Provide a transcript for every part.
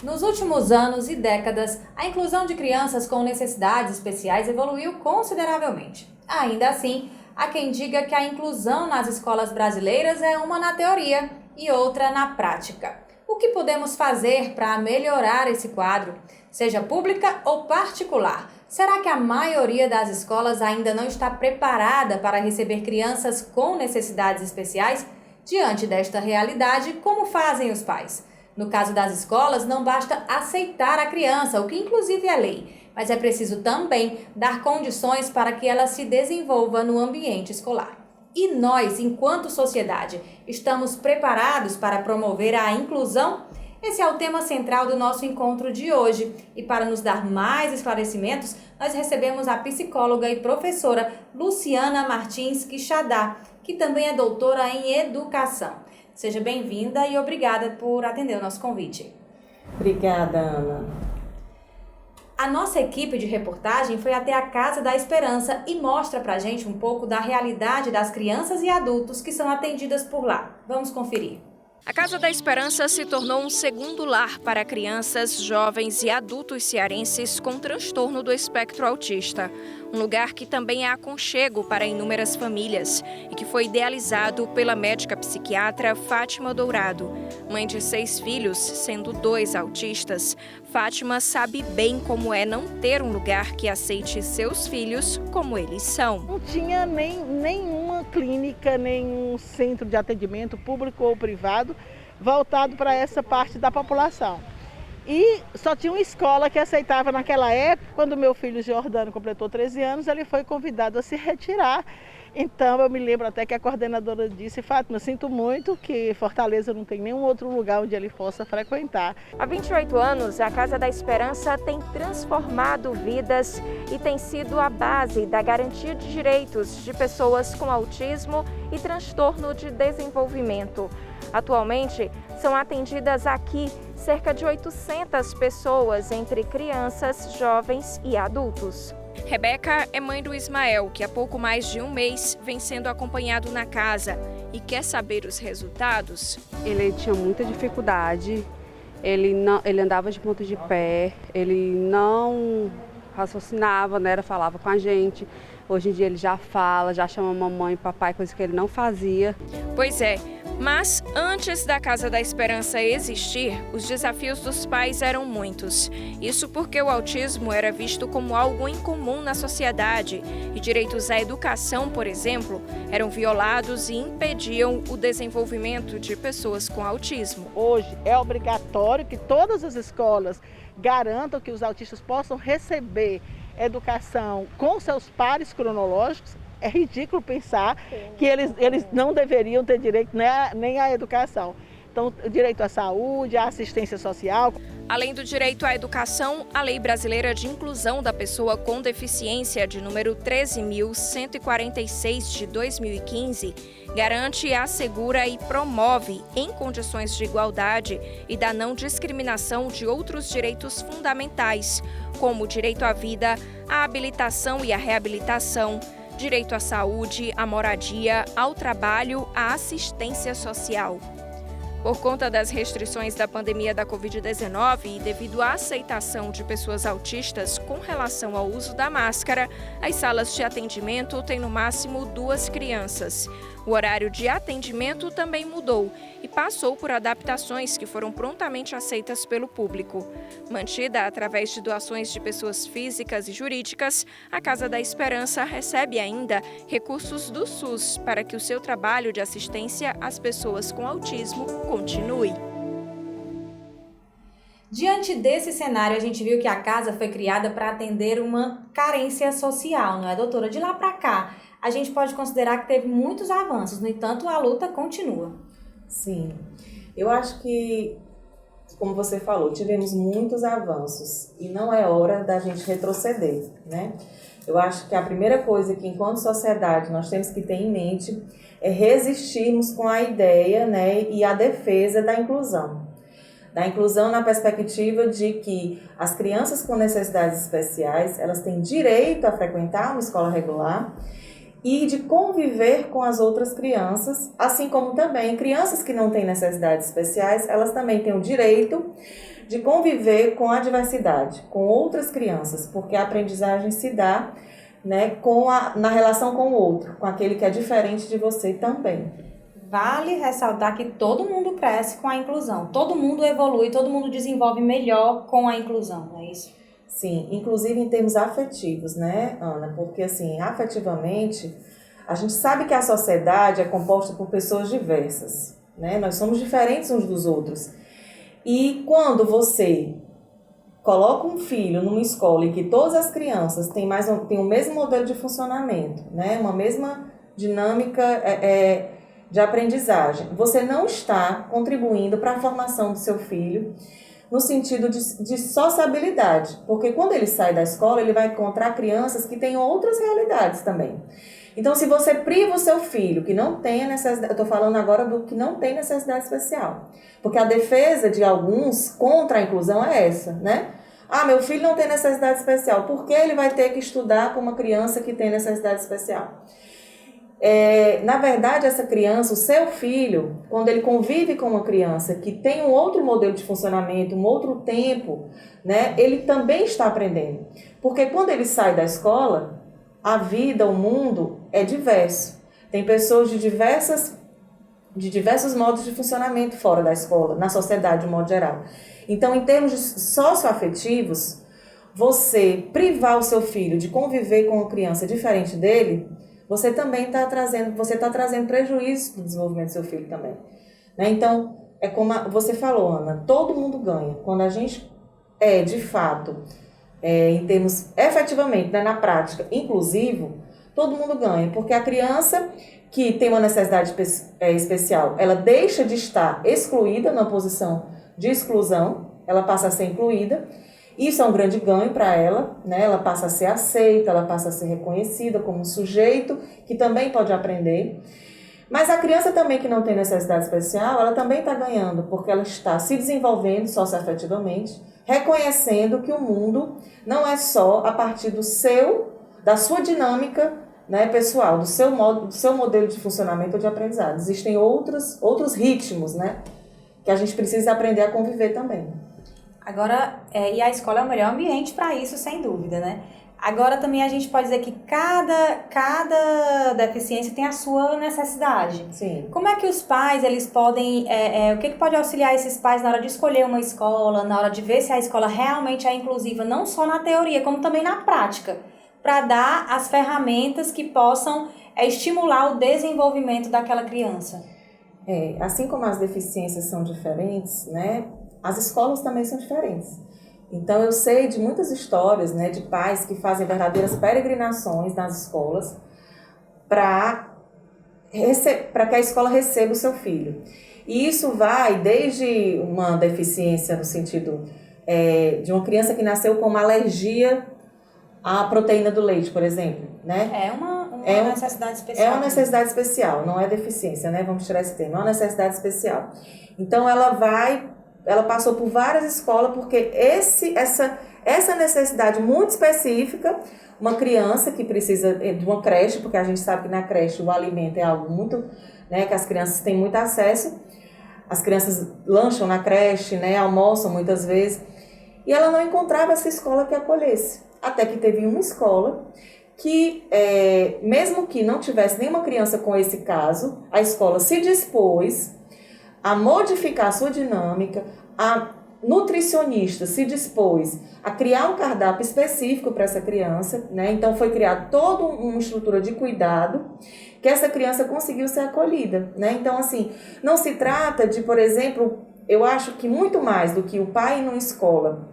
Nos últimos anos e décadas, a inclusão de crianças com necessidades especiais evoluiu consideravelmente. Ainda assim, há quem diga que a inclusão nas escolas brasileiras é uma na teoria e outra na prática. O que podemos fazer para melhorar esse quadro, seja pública ou particular? Será que a maioria das escolas ainda não está preparada para receber crianças com necessidades especiais? Diante desta realidade, como fazem os pais? No caso das escolas, não basta aceitar a criança, o que inclusive é lei, mas é preciso também dar condições para que ela se desenvolva no ambiente escolar. E nós, enquanto sociedade, estamos preparados para promover a inclusão? Esse é o tema central do nosso encontro de hoje. E para nos dar mais esclarecimentos, nós recebemos a psicóloga e professora Luciana Martins Quixadá, que também é doutora em educação. Seja bem-vinda e obrigada por atender o nosso convite. Obrigada, Ana. A nossa equipe de reportagem foi até a Casa da Esperança e mostra pra gente um pouco da realidade das crianças e adultos que são atendidas por lá. Vamos conferir. A Casa da Esperança se tornou um segundo lar para crianças, jovens e adultos cearenses com transtorno do espectro autista. Um lugar que também é aconchego para inúmeras famílias e que foi idealizado pela médica psiquiatra Fátima Dourado. Mãe de 6 filhos, sendo 2 autistas, Fátima sabe bem como é não ter um lugar que aceite seus filhos como eles são. Não tinha nenhuma clínica, nenhum centro de atendimento público ou privado voltado para essa parte da população. E só tinha uma escola que aceitava naquela época. Quando meu filho Jordano completou 13 anos, ele foi convidado a se retirar. Então eu me lembro até que a coordenadora disse: Fátima, sinto muito que Fortaleza não tem nenhum outro lugar onde ele possa frequentar. Há 28 anos, a Casa da Esperança tem transformado vidas e tem sido a base da garantia de direitos de pessoas com autismo e transtorno de desenvolvimento. Atualmente, são atendidas aqui cerca de 800 pessoas, entre crianças, jovens e adultos. Rebeca é mãe do Ismael, que há pouco mais de um mês vem sendo acompanhado na casa e quer saber os resultados. Ele tinha muita dificuldade, ele andava de ponta de pé, ele não raciocinava, né, falava com a gente. Hoje em dia ele já fala, já chama mamãe e papai, coisa que ele não fazia. Pois é, mas antes da Casa da Esperança existir, os desafios dos pais eram muitos. Isso porque o autismo era visto como algo incomum na sociedade e direitos à educação, por exemplo, eram violados e impediam o desenvolvimento de pessoas com autismo. Hoje é obrigatório que todas as escolas garantam que os autistas possam receber educação com seus pares cronológicos. É ridículo pensar que eles não deveriam ter direito nem à educação. Então, direito à saúde, à assistência social. Além do direito à educação, a Lei Brasileira de Inclusão da Pessoa com Deficiência, de número 13.146 de 2015, garante, assegura e promove, em condições de igualdade e da não discriminação de outros direitos fundamentais, como o direito à vida, à habilitação e à reabilitação, direito à saúde, à moradia, ao trabalho, à assistência social. Por conta das restrições da pandemia da Covid-19 e devido à aceitação de pessoas autistas com relação ao uso da máscara, as salas de atendimento têm no máximo 2 crianças. O horário de atendimento também mudou e passou por adaptações que foram prontamente aceitas pelo público. Mantida através de doações de pessoas físicas e jurídicas, a Casa da Esperança recebe ainda recursos do SUS para que o seu trabalho de assistência às pessoas com autismo continue. Diante desse cenário, a gente viu que a casa foi criada para atender uma carência social, não é, doutora? De lá para cá, a gente pode considerar que teve muitos avanços, no entanto, a luta continua. Sim, eu acho que, como você falou, tivemos muitos avanços e não é hora da gente retroceder, né? Eu acho que a primeira coisa que, enquanto sociedade, nós temos que ter em mente é resistirmos com a ideia, né, e a defesa da inclusão. Da inclusão na perspectiva de que as crianças com necessidades especiais, elas têm direito a frequentar uma escola regular e de conviver com as outras crianças, assim como também crianças que não têm necessidades especiais, elas também têm o direito de conviver com a diversidade, com outras crianças, porque a aprendizagem se dá, né, na relação com o outro, com aquele que é diferente de você também. Vale ressaltar que todo mundo cresce com a inclusão, todo mundo evolui, todo mundo desenvolve melhor com a inclusão, não é isso? Sim, inclusive em termos afetivos, né, Ana? Porque, assim, afetivamente, a gente sabe que a sociedade é composta por pessoas diversas, né? Nós somos diferentes uns dos outros. E quando você coloca um filho numa escola em que todas as crianças têm o mesmo modelo de funcionamento, né? Uma mesma dinâmica de aprendizagem, você não está contribuindo para a formação do seu filho no sentido de sociabilidade, porque quando ele sai da escola, ele vai encontrar crianças que têm outras realidades também. Então, se você priva o seu filho, que não tem a necessidade, eu estou falando agora do que não tem necessidade especial, porque a defesa de alguns contra a inclusão é essa, né? Ah, meu filho não tem necessidade especial, por que ele vai ter que estudar com uma criança que tem necessidade especial? Na verdade, essa criança, o seu filho, quando ele convive com uma criança que tem um outro modelo de funcionamento, um outro tempo, né, ele também está aprendendo. Porque quando ele sai da escola, a vida, o mundo é diverso. Tem pessoas de diversos modos de funcionamento fora da escola, na sociedade de um modo geral. Então, em termos socioafetivos, você privar o seu filho de conviver com uma criança diferente dele, você também está trazendo prejuízo para o desenvolvimento do seu filho também. Né? Então, é como você falou, Ana, todo mundo ganha. Quando a gente de fato, em termos, efetivamente, né, na prática, inclusivo, todo mundo ganha. Porque a criança que tem uma necessidade especial, ela deixa de estar excluída na posição de exclusão, ela passa a ser incluída. Isso é um grande ganho para ela, né? Ela passa a ser aceita, ela passa a ser reconhecida como um sujeito que também pode aprender. Mas a criança também que não tem necessidade especial, ela também está ganhando, porque ela está se desenvolvendo socioafetivamente, reconhecendo que o mundo não é só a partir da sua dinâmica, né, pessoal, do seu modelo de funcionamento ou de aprendizado. Existem outros ritmos, né, que a gente precisa aprender a conviver também. Agora, e a escola é o melhor ambiente para isso, sem dúvida, né? Agora também a gente pode dizer que cada deficiência tem a sua necessidade. Sim. Como é que os pais, eles podem, o que pode auxiliar esses pais na hora de escolher uma escola, na hora de ver se a escola realmente é inclusiva, não só na teoria, como também na prática, para dar as ferramentas que possam estimular o desenvolvimento daquela criança? Assim como as deficiências são diferentes, né? As escolas também são diferentes. Então, eu sei de muitas histórias, né, de pais que fazem verdadeiras peregrinações nas escolas para que a escola receba o seu filho. E isso vai desde uma deficiência no sentido de uma criança que nasceu com uma alergia à proteína do leite, por exemplo. Né? É uma necessidade especial. É uma necessidade especial, não é deficiência, né? Vamos tirar esse termo. É uma necessidade especial. Então, ela passou por várias escolas porque essa necessidade muito específica, uma criança que precisa de uma creche, porque a gente sabe que na creche o alimento é algo muito, né, que as crianças têm muito acesso, as crianças lancham na creche, né, almoçam muitas vezes, e ela não encontrava essa escola que acolhesse, até que teve uma escola que, mesmo que não tivesse nenhuma criança com esse caso, a escola se dispôs a modificar a sua dinâmica, a nutricionista se dispôs a criar um cardápio específico para essa criança, né? Então foi criada toda uma estrutura de cuidado que essa criança conseguiu ser acolhida, né? Então, assim, não se trata de, por exemplo, eu acho que muito mais do que o pai ir numa escola.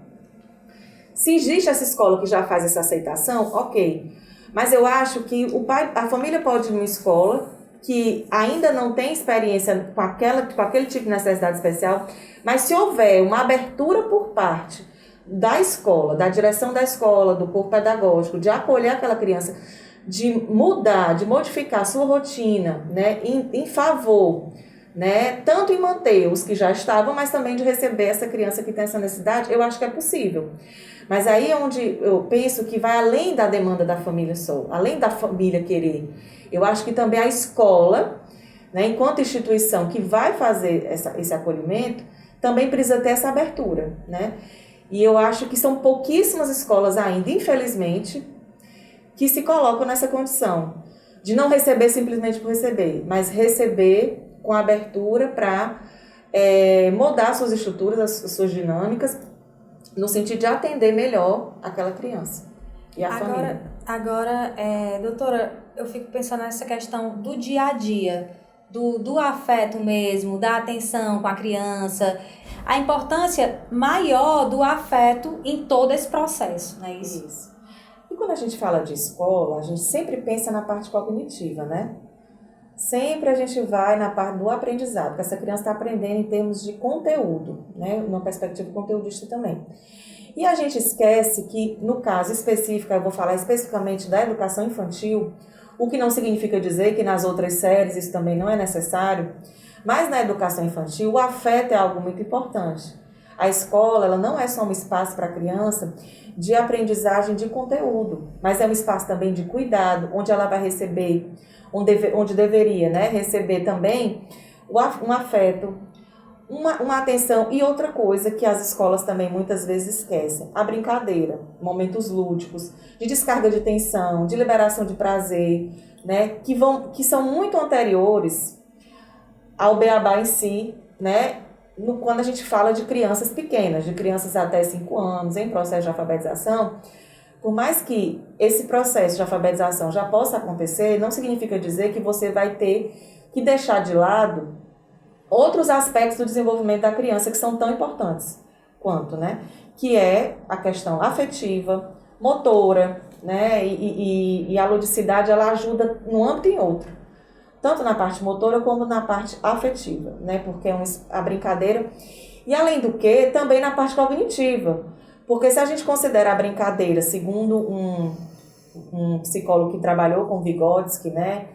Se existe essa escola que já faz essa aceitação, ok. Mas eu acho que a família pode ir numa escola que ainda não tem experiência com aquele tipo de necessidade especial, mas se houver uma abertura por parte da escola, da direção da escola, do corpo pedagógico, de acolher aquela criança, de mudar, de modificar a sua rotina, né, em favor né? Tanto em manter os que já estavam, mas também de receber essa criança que tem essa necessidade, eu acho que é possível. Mas aí é onde eu penso que vai além da demanda da família só, além da família querer. Eu acho que também a escola, né, enquanto instituição que vai fazer esse acolhimento, também precisa ter essa abertura, né? E eu acho que são pouquíssimas escolas ainda, infelizmente, que se colocam nessa condição de não receber simplesmente por receber, mas receber com abertura para mudar suas estruturas, as suas dinâmicas, no sentido de atender melhor aquela criança e a família. Agora, doutora, eu fico pensando nessa questão do dia a dia, do afeto mesmo, da atenção com a criança, a importância maior do afeto em todo esse processo, não é isso? Isso. E quando a gente fala de escola, a gente sempre pensa na parte cognitiva, né? Sempre a gente vai na parte do aprendizado, porque essa criança está aprendendo em termos de conteúdo, né? Numa perspectiva conteudista também. E a gente esquece que, no caso específico, eu vou falar especificamente da educação infantil, o que não significa dizer que nas outras séries isso também não é necessário, mas na educação infantil o afeto é algo muito importante. A escola, ela não é só um espaço para a criança de aprendizagem de conteúdo, mas é um espaço também de cuidado, onde ela vai receber, onde deveria, né, receber também um afeto, uma atenção. E outra coisa que as escolas também muitas vezes esquecem, a brincadeira, momentos lúdicos, de descarga de tensão, de liberação de prazer, né, que são muito anteriores ao beabá em si, né, quando a gente fala de crianças pequenas, de crianças até 5 anos, em processo de alfabetização. Por mais que esse processo de alfabetização já possa acontecer, não significa dizer que você vai ter que deixar de lado outros aspectos do desenvolvimento da criança que são tão importantes quanto, né? Que é a questão afetiva, motora, né? E a ludicidade, ela ajuda num âmbito e em outro. Tanto na parte motora como na parte afetiva, né? Porque é a brincadeira. E além do que, também na parte cognitiva. Porque se a gente considera a brincadeira, segundo um psicólogo que trabalhou com Vygotsky, né?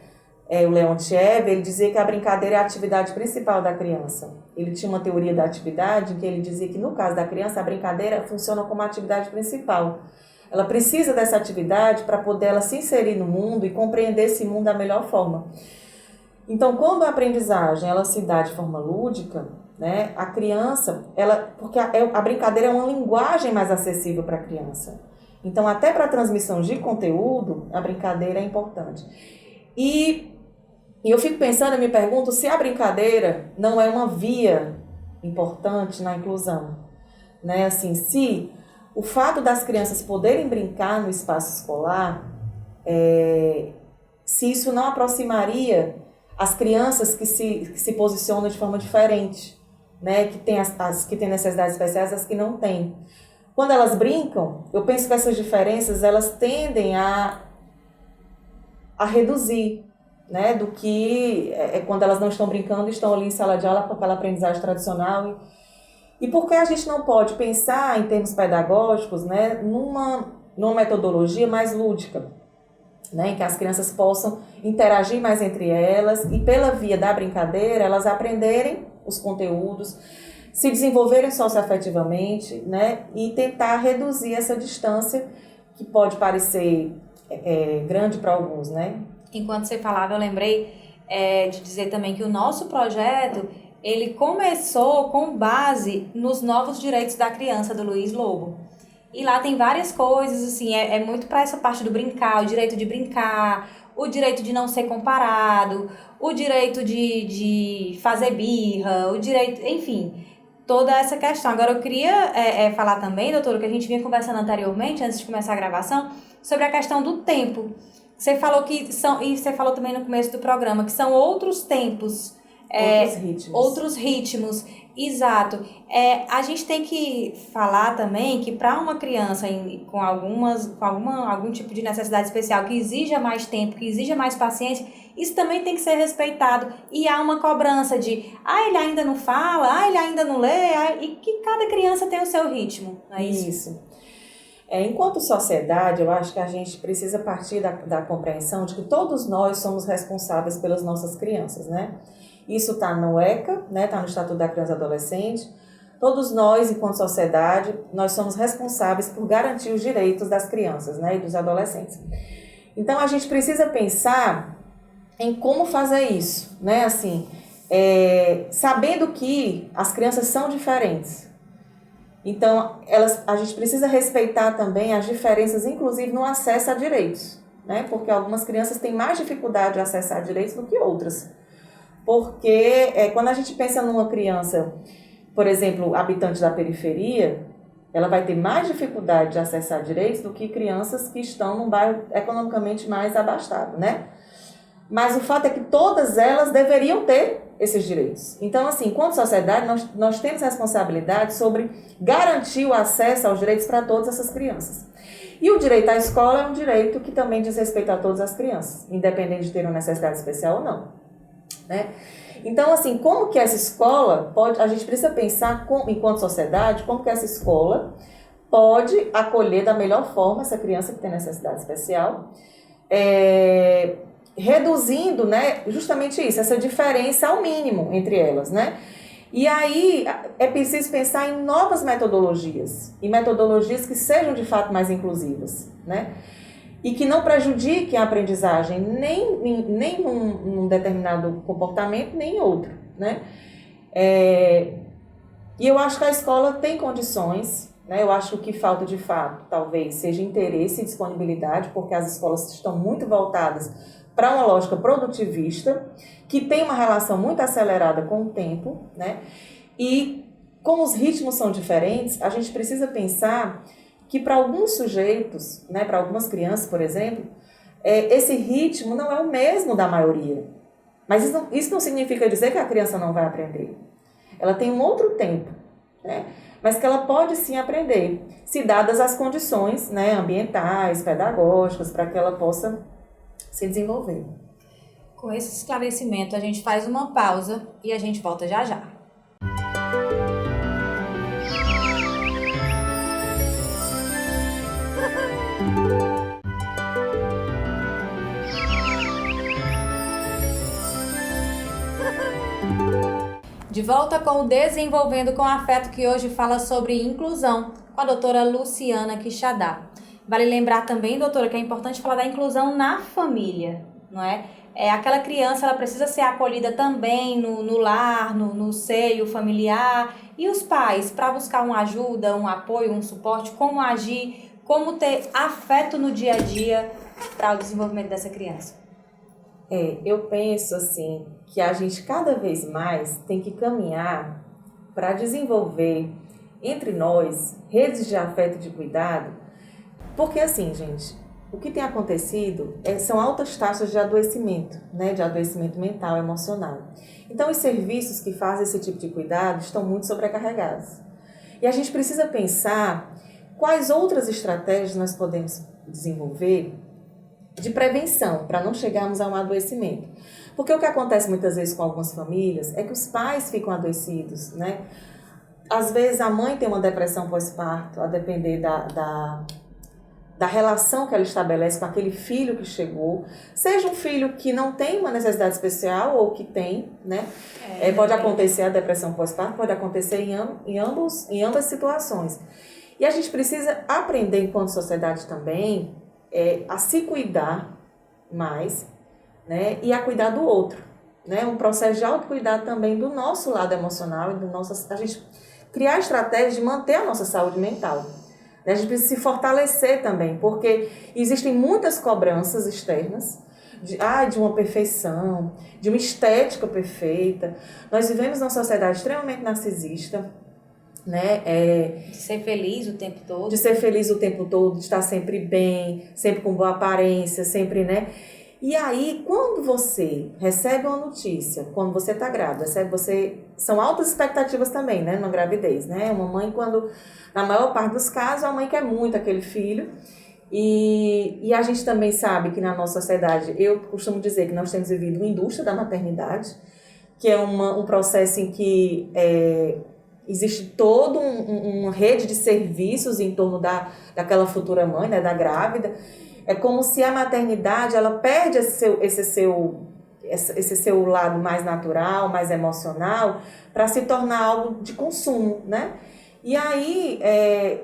O Leontiev, ele dizia que a brincadeira é a atividade principal da criança. Ele tinha uma teoria da atividade em que ele dizia que, no caso da criança, a brincadeira funciona como atividade principal. Ela precisa dessa atividade para poder ela se inserir no mundo e compreender esse mundo da melhor forma. Então, quando a aprendizagem ela se dá de forma lúdica, né, a criança, porque a brincadeira é uma linguagem mais acessível para a criança. Então, até para a transmissão de conteúdo, a brincadeira é importante. E eu fico pensando, eu me pergunto se a brincadeira não é uma via importante na inclusão, né? Assim, se o fato das crianças poderem brincar no espaço escolar, se isso não aproximaria as crianças que se posicionam de forma diferente, né? Que tem as que têm necessidades especiais, as que não têm. Quando elas brincam, eu penso que essas diferenças elas tendem a reduzir, né, do que quando elas não estão brincando, estão ali em sala de aula com aquela aprendizagem tradicional. E por que a gente não pode pensar em termos pedagógicos, né, numa metodologia mais lúdica, né, em que as crianças possam interagir mais entre elas e pela via da brincadeira elas aprenderem os conteúdos, se desenvolverem socioafetivamente, né, e tentar reduzir essa distância que pode parecer grande para alguns, né? Enquanto você falava, eu lembrei de dizer também que o nosso projeto, ele começou com base nos novos direitos da criança, do Luiz Lobo. E lá tem várias coisas, assim, é muito para essa parte do brincar, o direito de brincar, o direito de não ser comparado, o direito de fazer birra, o direito, enfim, toda essa questão. Agora, eu queria falar também, doutora, que a gente vinha conversando anteriormente, antes de começar a gravação, sobre a questão do tempo. Você falou e você falou também no começo do programa, que são outros tempos. Outros ritmos, exato. A gente tem que falar também que para uma criança com algum tipo de necessidade especial que exija mais tempo, que exija mais paciência, isso também tem que ser respeitado. E há uma cobrança de, ele ainda não fala, ele ainda não lê, e que cada criança tem o seu ritmo, não é isso? Isso. Enquanto sociedade, eu acho que a gente precisa partir da compreensão de que todos nós somos responsáveis pelas nossas crianças, né? Isso está no ECA, né? Está no Estatuto da Criança e Adolescente. Todos nós, enquanto sociedade, nós somos responsáveis por garantir os direitos das crianças, né? E dos adolescentes. Então, a gente precisa pensar em como fazer isso, né? Assim, sabendo que as crianças são diferentes. Então, a gente precisa respeitar também as diferenças, inclusive no acesso a direitos, né? Porque algumas crianças têm mais dificuldade de acessar direitos do que outras. Porque quando a gente pensa numa criança, por exemplo, habitante da periferia, ela vai ter mais dificuldade de acessar direitos do que crianças que estão num bairro economicamente mais abastado, né? Mas o fato é que todas elas deveriam ter esses direitos. Então, assim, enquanto sociedade, nós temos responsabilidade sobre garantir o acesso aos direitos para todas essas crianças. E o direito à escola é um direito que também diz respeito a todas as crianças, independente de ter uma necessidade especial ou não, né? Então, assim, como que essa escola a gente precisa pensar, enquanto sociedade, como que essa escola pode acolher da melhor forma essa criança que tem necessidade especial, reduzindo, né, justamente isso, essa diferença ao mínimo entre elas, né? E aí é preciso pensar em novas metodologias, e metodologias que sejam de fato mais inclusivas, né? E que não prejudiquem a aprendizagem nem num determinado comportamento, nem em outro, né? E eu acho que a escola tem condições, né? Eu acho que falta de fato, talvez, seja interesse e disponibilidade, porque as escolas estão muito voltadas para uma lógica produtivista, que tem uma relação muito acelerada com o tempo, né? E como os ritmos são diferentes, a gente precisa pensar que para alguns sujeitos, né, para algumas crianças, por exemplo, esse ritmo não é o mesmo da maioria. Mas isso não significa dizer que a criança não vai aprender. Ela tem um outro tempo, né? Mas que ela pode sim aprender, se dadas as condições, né, ambientais, pedagógicas, para que ela possa se desenvolver. Com esse esclarecimento, a gente faz uma pausa e a gente volta já já. De volta com o Desenvolvendo com Afeto, que hoje fala sobre inclusão, com a doutora Luciana Quixadá. Vale lembrar também, doutora, que é importante falar da inclusão na família, não é? Aquela criança, ela precisa ser acolhida também no lar, no seio familiar. E os pais, para buscar uma ajuda, um apoio, um suporte, como agir, como ter afeto no dia a dia para o desenvolvimento dessa criança? Eu penso assim, que a gente cada vez mais tem que caminhar para desenvolver entre nós redes de afeto e de cuidado, porque assim, gente, o que tem acontecido são altas taxas de adoecimento, né, de adoecimento mental, emocional. Então, os serviços que fazem esse tipo de cuidado estão muito sobrecarregados. E a gente precisa pensar quais outras estratégias nós podemos desenvolver de prevenção, para não chegarmos a um adoecimento. Porque o que acontece muitas vezes com algumas famílias é que os pais ficam adoecidos, né? Às vezes a mãe tem uma depressão pós-parto, a depender da relação que ela estabelece com aquele filho que chegou, seja um filho que não tem uma necessidade especial ou que tem, né? Pode acontecer a depressão pós-parto, pode acontecer em ambas situações. E a gente precisa aprender, enquanto sociedade também, a se cuidar mais, né? E a cuidar do outro, né? Um processo de autocuidado também do nosso lado emocional e a gente criar estratégias de manter a nossa saúde mental. A gente precisa se fortalecer também, porque existem muitas cobranças externas de uma perfeição, de uma estética perfeita. Nós vivemos numa sociedade extremamente narcisista, né? De ser feliz o tempo todo. De ser feliz o tempo todo, de estar sempre bem, sempre com boa aparência, sempre, né? E aí, quando você recebe uma notícia, quando você está grávida, são altas expectativas também, né, na gravidez, né? Uma mãe, na maior parte dos casos, a mãe quer muito aquele filho. E a gente também sabe que na nossa sociedade, eu costumo dizer que nós temos vivido uma indústria da maternidade, que é um processo em que existe toda uma rede de serviços em torno daquela futura mãe, né, da grávida. É como se a maternidade ela perde esse seu esse seu lado mais natural, mais emocional, para se tornar algo de consumo, né? E aí,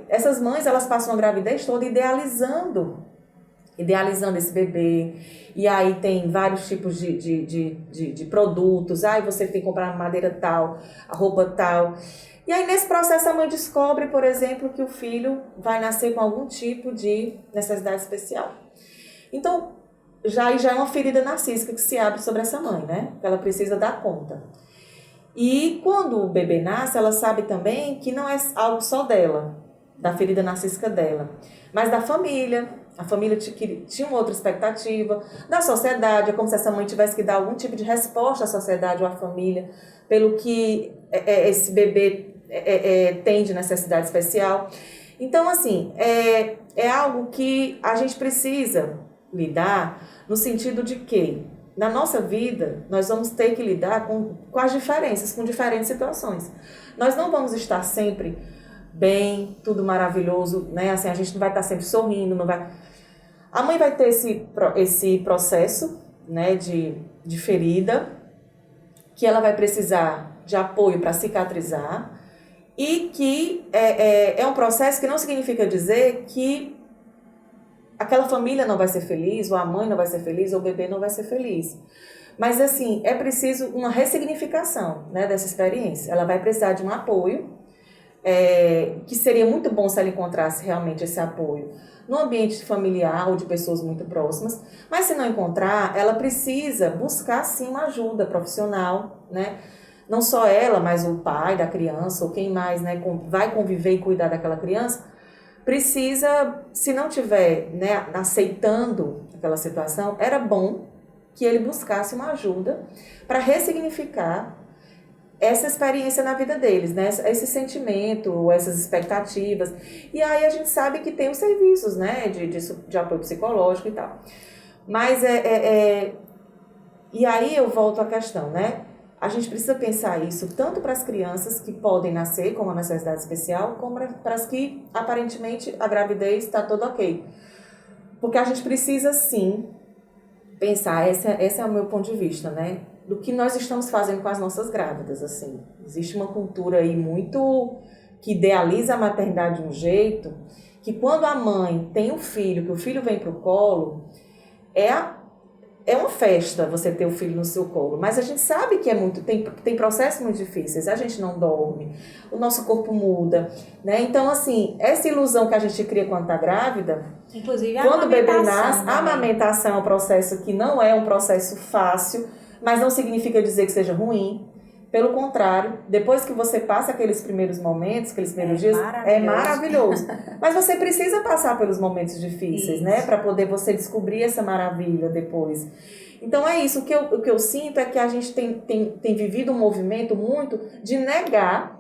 essas mães, elas passam a gravidez toda idealizando esse bebê. E aí tem vários tipos de produtos. Você tem que comprar madeira tal, a roupa tal. E aí, nesse processo, a mãe descobre, por exemplo, que o filho vai nascer com algum tipo de necessidade especial. Então, já é uma ferida narcísica que se abre sobre essa mãe, né? Que ela precisa dar conta. E quando o bebê nasce, ela sabe também que não é algo só dela, da ferida narcísica dela, mas da família. A família tinha uma outra expectativa, da sociedade. É como se essa mãe tivesse que dar algum tipo de resposta à sociedade ou à família pelo que esse bebê tem de necessidade especial. Então, assim, é algo que a gente precisa lidar no sentido de que, na nossa vida, nós vamos ter que lidar com as diferenças, com diferentes situações. Nós não vamos estar sempre bem, tudo maravilhoso, né? Assim, a gente não vai estar sempre sorrindo, não vai... A mãe vai ter esse processo, né, de ferida, que ela vai precisar de apoio para cicatrizar, e que é um processo que não significa dizer que aquela família não vai ser feliz, ou a mãe não vai ser feliz, ou o bebê não vai ser feliz. Mas, assim, é preciso uma ressignificação, né, dessa experiência. Ela vai precisar de um apoio, que seria muito bom se ela encontrasse realmente esse apoio no ambiente familiar ou de pessoas muito próximas. Mas, se não encontrar, ela precisa buscar, sim, uma ajuda profissional, né? Não só ela, mas o pai da criança, ou quem mais, né, vai conviver e cuidar daquela criança, precisa, se não tiver, né, aceitando aquela situação, era bom que ele buscasse uma ajuda para ressignificar essa experiência na vida deles, né, esse sentimento, essas expectativas. E aí a gente sabe que tem os serviços, né, de apoio psicológico e tal. Mas e aí eu volto à questão, né? A gente precisa pensar isso tanto para as crianças que podem nascer com uma necessidade especial, como para as que, aparentemente, a gravidez está tudo ok. Porque a gente precisa, sim, pensar, esse é o meu ponto de vista, né? Do que nós estamos fazendo com as nossas grávidas, assim. Existe uma cultura aí muito que idealiza a maternidade de um jeito, que quando a mãe tem um filho, que o filho vem para o colo, é uma festa você ter o filho no seu colo, mas a gente sabe que tem processos muito difíceis, a gente não dorme, o nosso corpo muda, né? Então, assim, essa ilusão que a gente cria quando está grávida, inclusive, quando o bebê nasce, a amamentação é um processo que não é um processo fácil, mas não significa dizer que seja ruim. Pelo contrário, depois que você passa aqueles primeiros momentos, aqueles primeiros dias, é maravilhoso. Mas você precisa passar pelos momentos difíceis, né? Para poder você descobrir essa maravilha depois. Então é isso. O que eu sinto é que a gente tem vivido um movimento muito de negar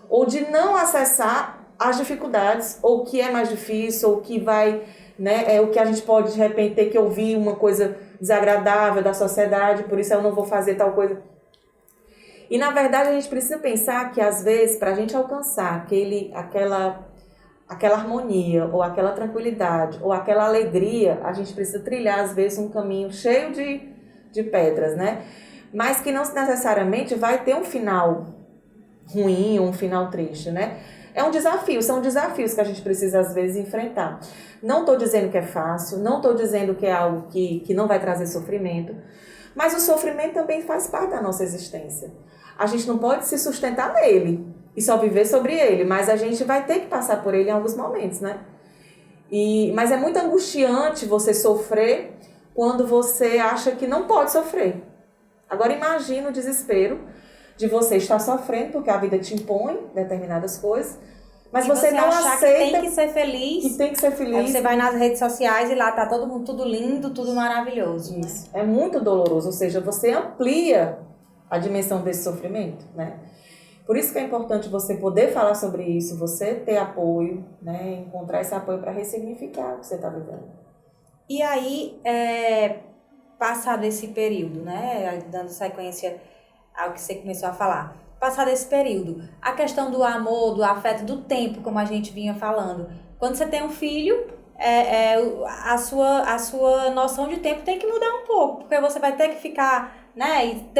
ou de não acessar as dificuldades, ou o que é mais difícil, ou o que vai, né? O que a gente pode, de repente, ter que ouvir uma coisa desagradável da sociedade, por isso eu não vou fazer tal coisa. E, na verdade, a gente precisa pensar que, às vezes, para a gente alcançar aquela harmonia, ou aquela tranquilidade, ou aquela alegria, a gente precisa trilhar, às vezes, um caminho cheio de pedras, né? Mas que não necessariamente vai ter um final ruim, um final triste, né? É um desafio, são desafios que a gente precisa, às vezes, enfrentar. Não estou dizendo que é fácil, não estou dizendo que é algo que não vai trazer sofrimento, mas o sofrimento também faz parte da nossa existência. A gente não pode se sustentar nele e só viver sobre ele, mas a gente vai ter que passar por ele em alguns momentos, né? Mas é muito angustiante você sofrer quando você acha que não pode sofrer. Agora imagina o desespero de você estar sofrendo porque a vida te impõe determinadas coisas, mas você não aceita que tem que ser feliz. Que tem que ser feliz. Aí você vai nas redes sociais e lá tá todo mundo tudo lindo, tudo maravilhoso. Isso. Né? É muito doloroso, ou seja, você amplia a dimensão desse sofrimento, né? Por isso que é importante você poder falar sobre isso, você ter apoio, né? Encontrar esse apoio para ressignificar o que você está vivendo. E aí, passado esse período, né? Dando sequência ao que você começou a falar. Passado esse período, a questão do amor, do afeto, do tempo, como a gente vinha falando. Quando você tem um filho, a sua noção de tempo tem que mudar um pouco, porque você vai ter que ficar né? E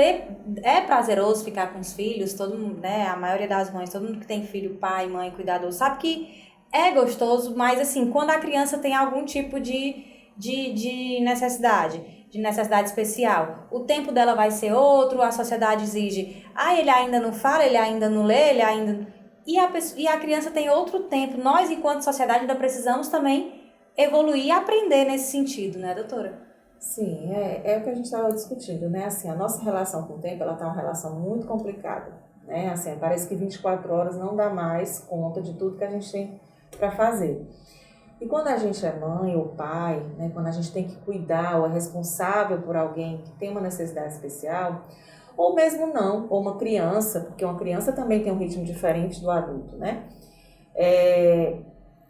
é prazeroso ficar com os filhos, todo mundo, né? A maioria das mães, todo mundo que tem filho, pai, mãe, cuidador, sabe que é gostoso, mas assim, quando a criança tem algum tipo de necessidade especial, o tempo dela vai ser outro, a sociedade exige, ele ainda não fala, ele ainda não lê, ele ainda... E a criança tem outro tempo. Nós, enquanto sociedade, ainda precisamos também evoluir e aprender nesse sentido, né, doutora? Sim, é o que a gente estava discutindo, né? Assim, a nossa relação com o tempo, ela está uma relação muito complicada, né? Assim, parece que 24 horas não dá mais conta de tudo que a gente tem para fazer. E quando a gente é mãe ou pai, né? Quando a gente tem que cuidar ou é responsável por alguém que tem uma necessidade especial, ou mesmo não, ou uma criança, porque uma criança também tem um ritmo diferente do adulto, né?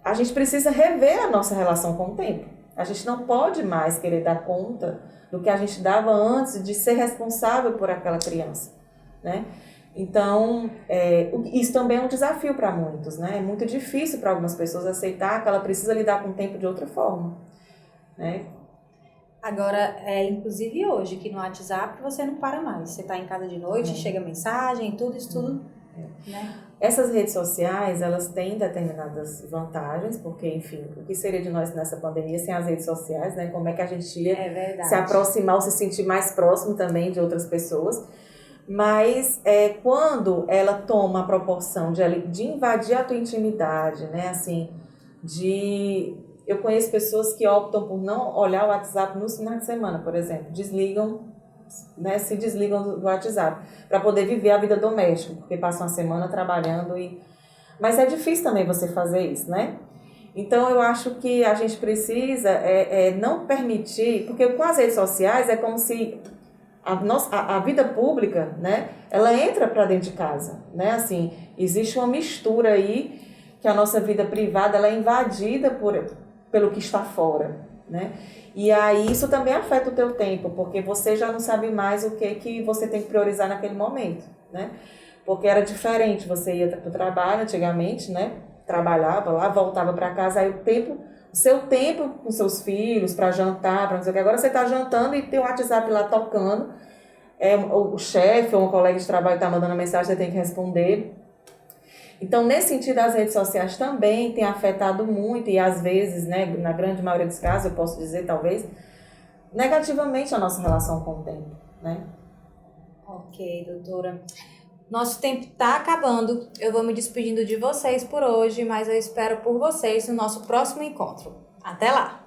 A gente precisa rever a nossa relação com o tempo. A gente não pode mais querer dar conta do que a gente dava antes de ser responsável por aquela criança, né? Então, isso também é um desafio para muitos, né? É muito difícil para algumas pessoas aceitar que ela precisa lidar com o tempo de outra forma, né? Agora, inclusive hoje, que no WhatsApp você não para mais. Você está em casa de noite, chega mensagem, tudo isso, tudo, né? Essas redes sociais, elas têm determinadas vantagens, porque, enfim, o que seria de nós nessa pandemia sem as redes sociais, né? Como é que a gente ia se aproximar ou se sentir mais próximo também de outras pessoas. Mas quando ela toma a proporção de invadir a tua intimidade, né? Assim, eu conheço pessoas que optam por não olhar o WhatsApp no final de semana, por exemplo. Desligam, né? Se desligam do WhatsApp para poder viver a vida doméstica, porque passam a semana trabalhando Mas é difícil também você fazer isso, né? Então, eu acho que a gente precisa não permitir, porque com as redes sociais é como se a vida pública, né, ela entra para dentro de casa, né? Assim, existe uma mistura aí que a nossa vida privada ela é invadida pelo que está fora, né? E aí isso também afeta o teu tempo, porque você já não sabe mais o que você tem que priorizar naquele momento, né? Porque era diferente, você ia para o trabalho antigamente, né? Trabalhava lá, voltava para casa, aí o seu tempo com seus filhos, para jantar, para não sei o que. Agora você está jantando e tem o WhatsApp lá tocando, o chefe ou um colega de trabalho está mandando mensagem, você tem que responder. Então, nesse sentido, as redes sociais também têm afetado muito e, às vezes, né, na grande maioria dos casos, eu posso dizer, talvez, negativamente a nossa relação com o tempo, né? Ok, doutora. Nosso tempo está acabando. Eu vou me despedindo de vocês por hoje, mas eu espero por vocês no nosso próximo encontro. Até lá!